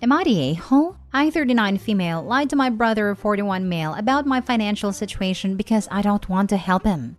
Am I the a-hole? I, 39 female, lied to my brother, 41 male, about my financial situation because I don't want to help him.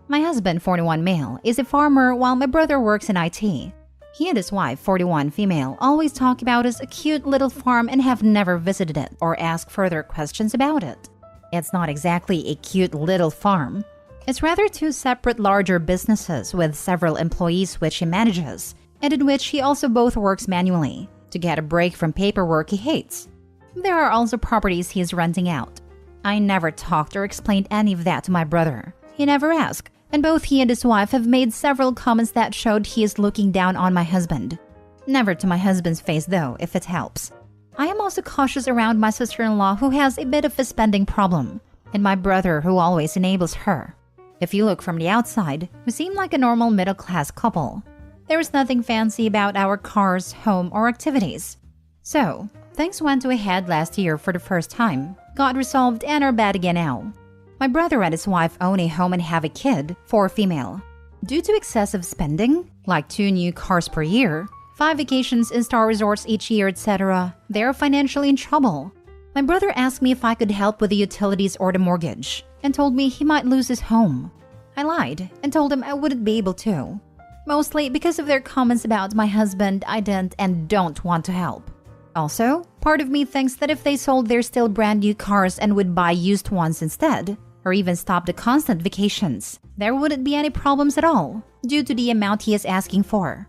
My husband, 41 male, is a farmer while my brother works in IT. He and his wife, 41 female, always talk about his cute little farm and have never visited it or asked further questions about it. It's not exactly a cute little farm. It's rather two separate larger businesses with several employees which he manages, and in which he also both works manually to get a break from paperwork he hates. There are also properties he is renting out. I never talked or explained any of that to my brother. He never asked, and both he and his wife have made several comments that showed he is looking down on my husband. Never to my husband's face though, if it helps. I am also cautious around my sister-in-law who has a bit of a spending problem, and my brother who always enables her. If you look from the outside, we seem like a normal middle-class couple. There is nothing fancy about our cars, home, or activities. So, things went to a head last year for the first time, got resolved, and are bad again now. My brother and his wife own a home and have a kid, 4 female. Due to excessive spending, like 2 new cars per year, 5 vacations in star resorts each year, etc., they are financially in trouble. My brother asked me if I could help with the utilities or the mortgage, and told me he might lose his home. I lied and told him I wouldn't be able to. Mostly because of their comments about my husband, I didn't and don't want to help. Also, part of me thinks that if they sold their still brand new cars and would buy used ones instead, or even stop the constant vacations, there wouldn't be any problems at all, due to the amount he is asking for.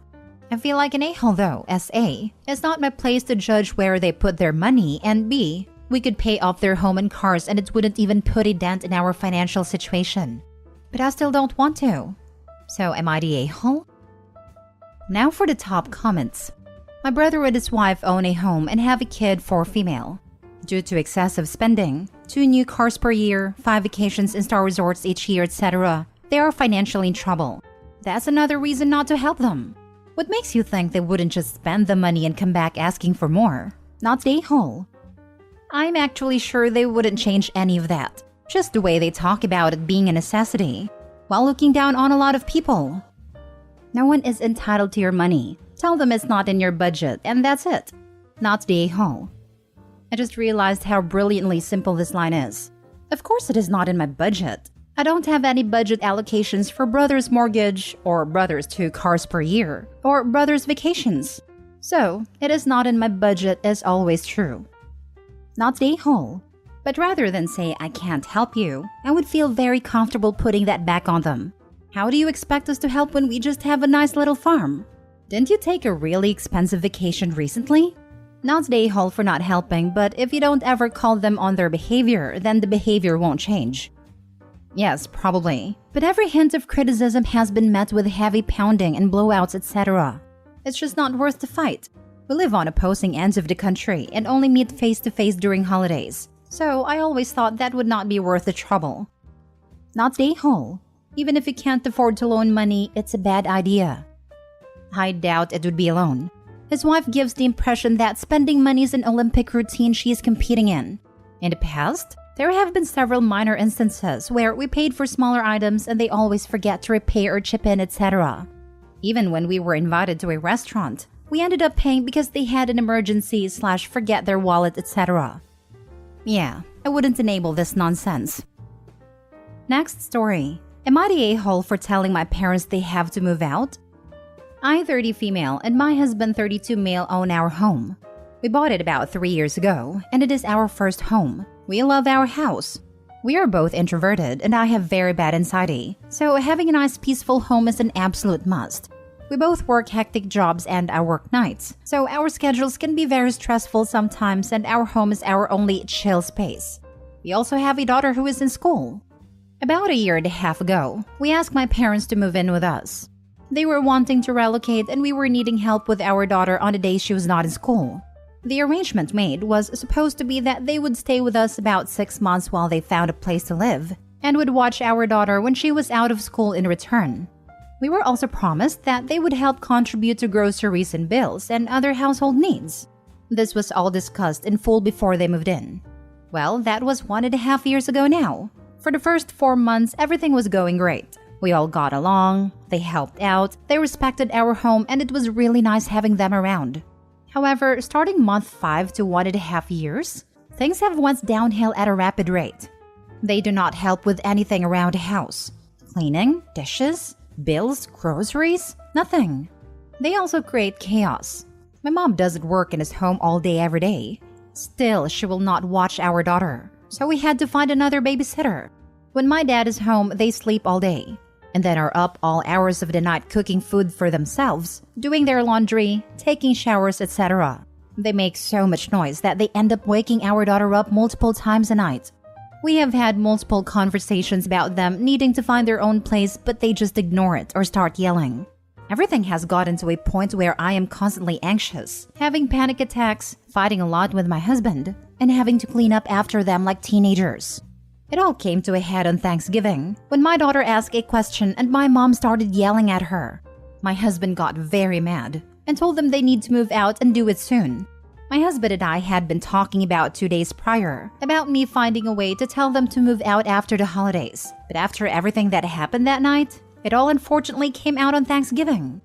I feel like an a-hole though, as A, it's not my place to judge where they put their money, and B, we could pay off their home and cars and it wouldn't even put a dent in our financial situation. But I still don't want to. So am I the a-hole? Now for the top comments. My brother and his wife own a home and have a kid, 4 female. Due to excessive spending, 2 new cars per year, 5 vacations in star resorts each year, etc., they are financially in trouble. That's another reason not to help them. What makes you think they wouldn't just spend the money and come back asking for more? Not the a-hole. I'm actually sure they wouldn't change any of that. Just the way they talk about it being a necessity, while looking down on a lot of people. No one is entitled to your money. Tell them it's not in your budget, and that's it. Not the a-hole. I just realized how brilliantly simple this line is. Of course it is not in my budget. I don't have any budget allocations for brother's mortgage, or brother's 2 cars per year, or brother's vacations. So, it is not in my budget is always true. Not the a-hole. But rather than say I can't help you, I would feel very comfortable putting that back on them. How do you expect us to help when we just have a nice little farm? Didn't you take a really expensive vacation recently? Not the a-hole for not helping, but if you don't ever call them on their behavior, then the behavior won't change. Yes, probably. But every hint of criticism has been met with heavy pounding and blowouts, etc. It's just not worth the fight. We live on opposing ends of the country and only meet face-to-face during holidays. So I always thought that would not be worth the trouble. Not the a-hole. Even if you can't afford to loan money, it's a bad idea. I doubt it would be a loan. His wife gives the impression that spending money is an Olympic routine she is competing in. In the past, there have been several minor instances where we paid for smaller items and they always forget to repay or chip in, etc. Even when we were invited to a restaurant, we ended up paying because they had an emergency / forget their wallet, etc. Yeah, I wouldn't enable this nonsense. Next story. Am I the a-hole for telling my parents they have to move out? I, 30 female, and my husband, 32 male, own our home. We bought it about 3 years ago, and it is our first home. We love our house. We are both introverted, and I have very bad anxiety, so having a nice peaceful home is an absolute must. We both work hectic jobs and I work nights, so our schedules can be very stressful sometimes, and our home is our only chill space. We also have a daughter who is in school. About a year and a half ago, we asked my parents to move in with us. They were wanting to relocate and we were needing help with our daughter on the days she was not in school. The arrangement made was supposed to be that they would stay with us about 6 months while they found a place to live, and would watch our daughter when she was out of school in return. We were also promised that they would help contribute to groceries and bills and other household needs. This was all discussed in full before they moved in. Well, that was 1.5 years ago now. For the first 4 months, everything was going great. We all got along, they helped out, they respected our home, and it was really nice having them around. However, starting month 5 to 1.5 years, things have went downhill at a rapid rate. They do not help with anything around the house. Cleaning, dishes, bills, groceries, nothing. They also create chaos. My mom doesn't work and is home all day every day. Still, she will not watch our daughter, so we had to find another babysitter. When my dad is home, they sleep all day, and then are up all hours of the night cooking food for themselves, doing their laundry, taking showers, etc. They make so much noise that they end up waking our daughter up multiple times a night. We have had multiple conversations about them needing to find their own place, but they just ignore it or start yelling. Everything has gotten to a point where I am constantly anxious, having panic attacks, fighting a lot with my husband, and having to clean up after them like teenagers. It all came to a head on Thanksgiving, when my daughter asked a question and my mom started yelling at her. My husband got very mad and told them they need to move out and do it soon. My husband and I had been talking about 2 days prior about me finding a way to tell them to move out after the holidays. But after everything that happened that night, it all unfortunately came out on Thanksgiving.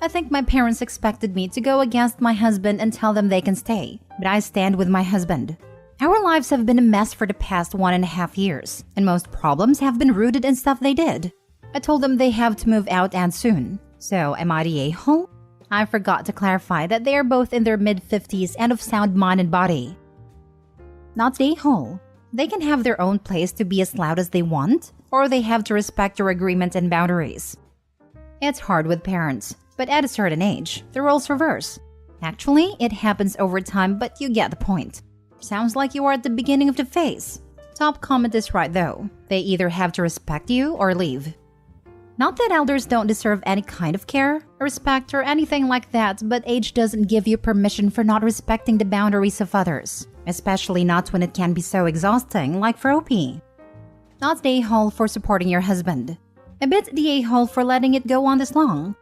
I think my parents expected me to go against my husband and tell them they can stay, but I stand with my husband. Our lives have been a mess for the past 1.5 years, and most problems have been rooted in stuff they did. I told them they have to move out and soon. So, am I the a-hole? I forgot to clarify that they are both in their mid-50s and of sound mind and body. Not the a-hole. They can have their own place to be as loud as they want, or they have to respect your agreements and boundaries. It's hard with parents, but at a certain age, the roles reverse. Actually, it happens over time, but you get the point. Sounds like you are at the beginning of the phase. Top comment is right though. They either have to respect you or leave. Not that elders don't deserve any kind of care, respect, or anything like that, but age doesn't give you permission for not respecting the boundaries of others, especially not when it can be so exhausting, like for OP. Not the a-hole for supporting your husband. A bit the a-hole for letting it go on this long.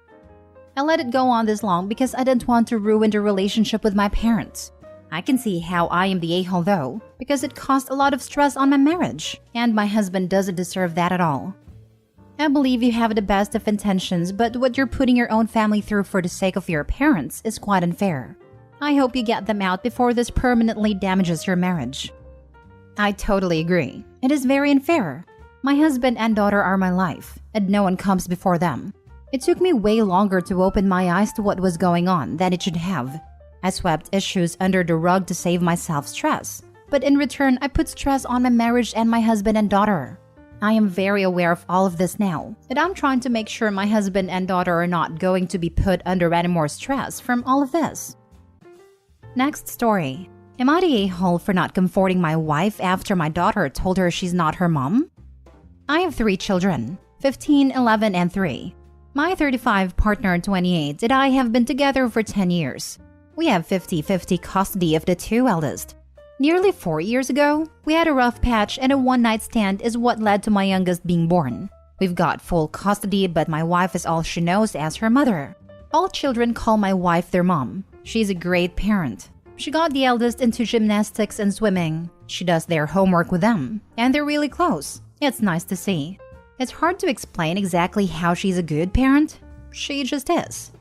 I let it go on this long because I didn't want to ruin the relationship with my parents. I can see how I am the a-hole though, because it caused a lot of stress on my marriage, and my husband doesn't deserve that at all. I believe you have the best of intentions, but what you're putting your own family through for the sake of your parents is quite unfair. I hope you get them out before this permanently damages your marriage. I totally agree. It is very unfair. My husband and daughter are my life, and no one comes before them. It took me way longer to open my eyes to what was going on than it should have. I swept issues under the rug to save myself stress, but in return, I put stress on my marriage and my husband and daughter. I am very aware of all of this now, and I'm trying to make sure my husband and daughter are not going to be put under any more stress from all of this. Next story. Am I the a-hole for not comforting my wife after my daughter told her she's not her mom? I have 3 children, 15, 11, and 3. My 35 partner, 28, and I have been together for 10 years. We have 50-50 custody of the 2 eldest. Nearly 4 years ago, we had a rough patch and a one-night stand is what led to my youngest being born. We've got full custody, but my wife is all she knows as her mother. All children call my wife their mom. She's a great parent. She got the eldest into gymnastics and swimming. She does their homework with them, and they're really close. It's nice to see. It's hard to explain exactly how she's a good parent. She just is.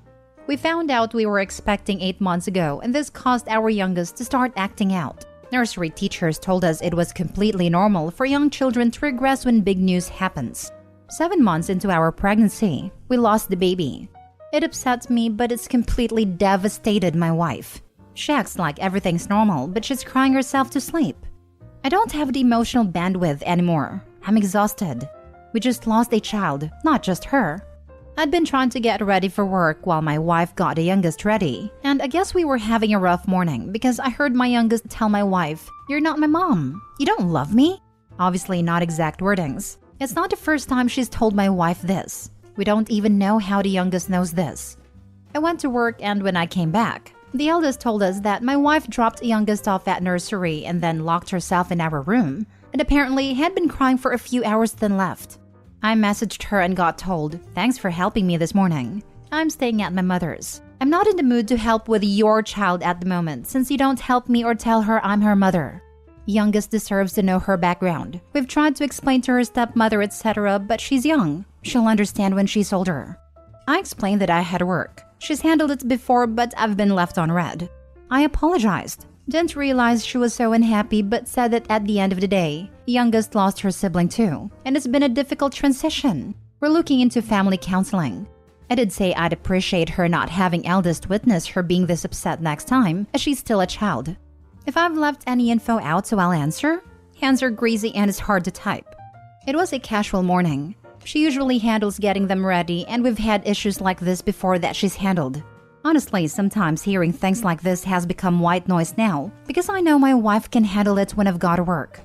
We found out we were expecting 8 months ago, and this caused our youngest to start acting out. Nursery teachers told us it was completely normal for young children to regress when big news happens. 7 months into our pregnancy, we lost the baby. It upsets me, but it's completely devastated my wife. She acts like everything's normal, but she's crying herself to sleep. I don't have the emotional bandwidth anymore. I'm exhausted. We just lost a child, not just her. I'd been trying to get ready for work while my wife got the youngest ready, and I guess we were having a rough morning because I heard my youngest tell my wife, "You're not my mom. You don't love me?" Obviously not exact wordings. It's not the first time she's told my wife this. We don't even know how the youngest knows this. I went to work, and when I came back, the eldest told us that my wife dropped the youngest off at nursery and then locked herself in our room, and apparently had been crying for a few hours then left. I messaged her and got told, "Thanks for helping me this morning. I'm staying at my mother's. I'm not in the mood to help with your child at the moment since you don't help me or tell her I'm her mother." Youngest deserves to know her background. We've tried to explain to her stepmother, etc., but she's young. She'll understand when she's older. I explained that I had work. She's handled it before, but I've been left on red. I apologized. Didn't realize she was so unhappy, but said that at the end of the day, youngest lost her sibling too, and it's been a difficult transition. We're looking into family counseling. I did say I'd appreciate her not having eldest witness her being this upset next time, as she's still a child. If I've left any info out, so I'll answer. Hands are greasy and it's hard to type. It was a casual morning. She usually handles getting them ready, and we've had issues like this before that she's handled. Honestly, sometimes hearing things like this has become white noise now, because I know my wife can handle it when I've got to work.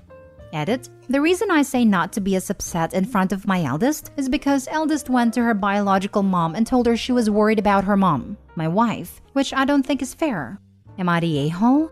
Edit. The reason I say not to be as upset in front of my eldest is because eldest went to her biological mom and told her she was worried about her mom, my wife, which I don't think is fair. Am I the a-hole?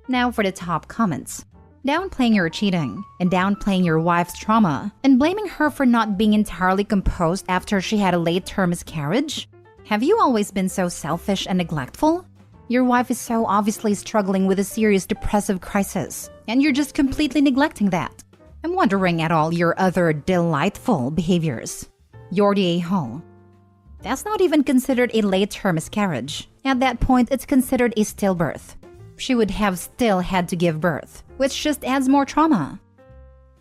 Now for the top comments. Downplaying your cheating, and downplaying your wife's trauma, and blaming her for not being entirely composed after she had a late-term miscarriage? Have you always been so selfish and neglectful? Your wife is so obviously struggling with a serious depressive crisis, and you're just completely neglecting that. I'm wondering at all your other delightful behaviors. You're the a-hole. That's not even considered a late-term miscarriage. At that point, it's considered a stillbirth. She would have still had to give birth, which just adds more trauma.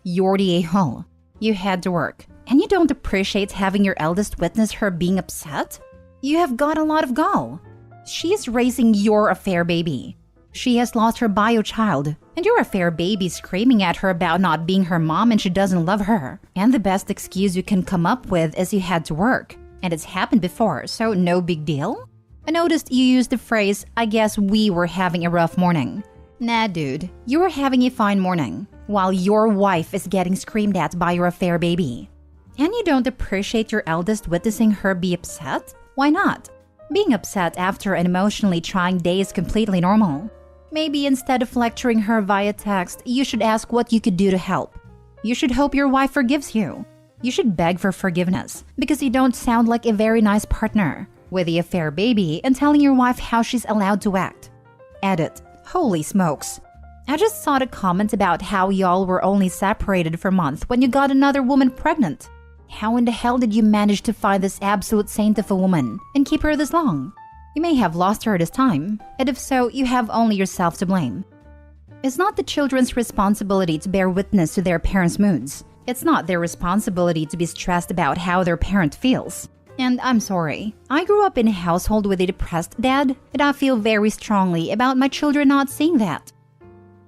You're the a-hole. You had to work, and you don't appreciate having your eldest witness her being upset? You have got a lot of gall. She is raising your affair baby. She has lost her bio child, and your affair baby screaming at her about not being her mom and she doesn't love her. And the best excuse you can come up with is you had to work. And it's happened before, so no big deal? I noticed you used the phrase, I guess we were having a rough morning. Nah, dude, you were having a fine morning, while your wife is getting screamed at by your affair baby. And you don't appreciate your eldest witnessing her be upset? Why not? Being upset after an emotionally trying day is completely normal. Maybe instead of lecturing her via text, you should ask what you could do to help. You should hope your wife forgives you. You should beg for forgiveness, because you don't sound like a very nice partner with the affair baby and telling your wife how she's allowed to act. Edit. Holy smokes. I just saw the comment about how y'all were only separated for a month when you got another woman pregnant. How in the hell did you manage to find this absolute saint of a woman and keep her this long? You may have lost her this time, and if so, you have only yourself to blame. It's not the children's responsibility to bear witness to their parents' moods. It's not their responsibility to be stressed about how their parent feels. And I'm sorry, I grew up in a household with a depressed dad, and I feel very strongly about my children not seeing that.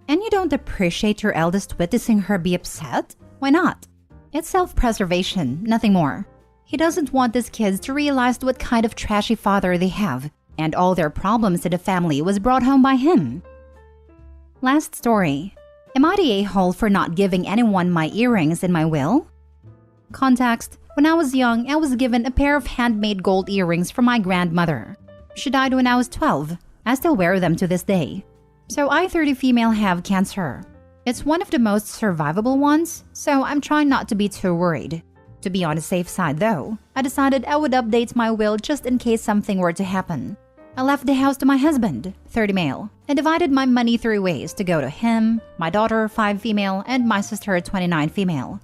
And you don't appreciate your eldest witnessing her be upset? Why not? It's self-preservation, nothing more. He doesn't want his kids to realize what kind of trashy father they have, and all their problems in the family was brought home by him. Last story. Am I the a-hole for not giving anyone my earrings in my will? Context. When I was young, I was given a pair of handmade gold earrings from my grandmother. She died when I was 12. I still wear them to this day. So I, 30 female, have cancer. It's one of the most survivable ones, so I'm trying not to be too worried. To be on the safe side though, I decided I would update my will just in case something were to happen. I left the house to my husband, 30 male, and divided my money 3 ways to go to him, my daughter, 5 female, and my sister, 29 female.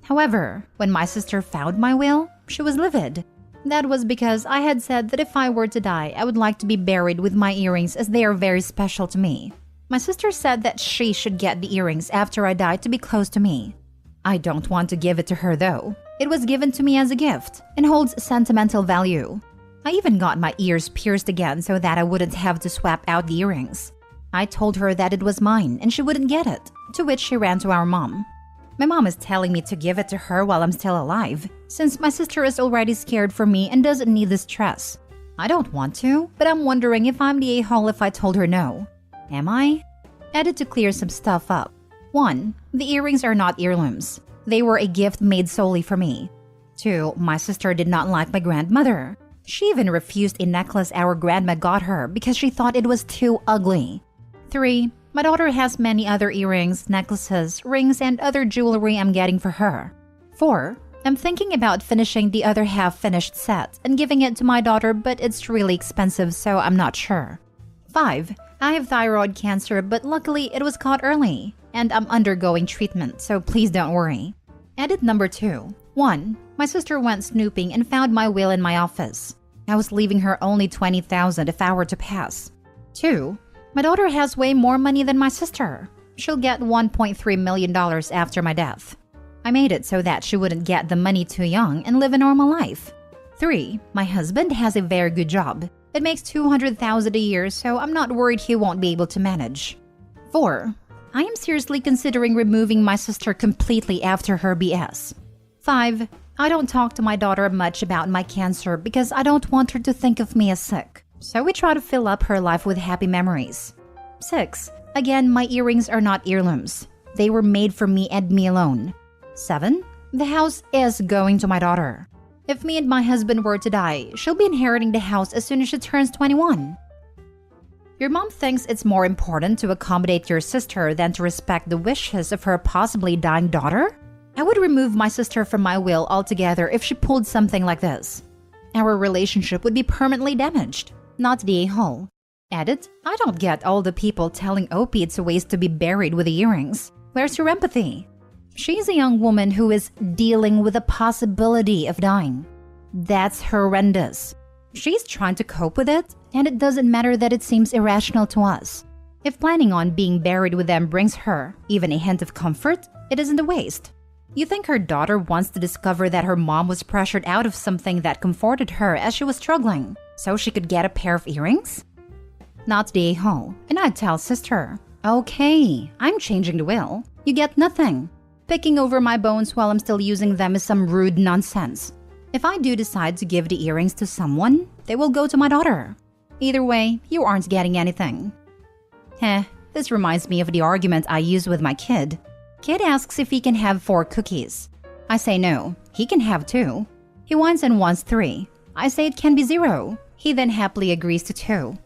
However, when my sister found my will, she was livid. That was because I had said that if I were to die, I would like to be buried with my earrings as they are very special to me. My sister said that she should get the earrings after I die to be close to me. I don't want to give it to her though. It was given to me as a gift and holds sentimental value. I even got my ears pierced again so that I wouldn't have to swap out the earrings. I told her that it was mine and she wouldn't get it, to which she ran to our mom. My mom is telling me to give it to her while I'm still alive, since my sister is already scared for me and doesn't need the stress. I don't want to, but I'm wondering if I'm the a-hole if I told her no. Am I? Edit to clear some stuff up. 1. The earrings are not heirlooms. They were a gift made solely for me. 2. My sister did not like my grandmother. She even refused a necklace our grandma got her because she thought it was too ugly. 3. My daughter has many other earrings, necklaces, rings, and other jewelry I'm getting for her. 4. I'm thinking about finishing the other half-finished set and giving it to my daughter, but it's really expensive, so I'm not sure. 5. I have thyroid cancer, but luckily it was caught early, and I'm undergoing treatment, so please don't worry. Edit number 2. 1. My sister went snooping and found my will in my office. I was leaving her only $20,000 if I were to pass. 2. My daughter has way more money than my sister. She'll get $1.3 million after my death. I made it so that she wouldn't get the money too young and live a normal life. 3. My husband has a very good job. It makes $200,000 a year, so I'm not worried he won't be able to manage. 4. I am seriously considering removing my sister completely after her BS. 5. I don't talk to my daughter much about my cancer because I don't want her to think of me as sick. So we try to fill up her life with happy memories. 6. Again, my earrings are not heirlooms. They were made for me and me alone. 7. The house is going to my daughter. If me and my husband were to die, she'll be inheriting the house as soon as she turns 21. Your mom thinks it's more important to accommodate your sister than to respect the wishes of her possibly dying daughter? I would remove my sister from my will altogether if she pulled something like this. Our relationship would be permanently damaged, not the a-hole. Edit, I don't get all the people telling Opie it's a waste to be buried with the earrings. Where's your empathy? She's a young woman who is dealing with the possibility of dying. That's horrendous. She's trying to cope with it, and it doesn't matter that it seems irrational to us. If planning on being buried with them brings her even a hint of comfort, it isn't a waste. You think her daughter wants to discover that her mom was pressured out of something that comforted her as she was struggling, so she could get a pair of earrings? Not the a-hole, and I'd tell sister, okay, I'm changing the will. You get nothing. Picking over my bones while I'm still using them is some rude nonsense. If I do decide to give the earrings to someone, they will go to my daughter. Either way, you aren't getting anything. This reminds me of the argument I use with my kid. Kid asks if he can have 4 cookies. I say no, he can have 2. He whines and wants 3. I say it can be 0. He then happily agrees to 2.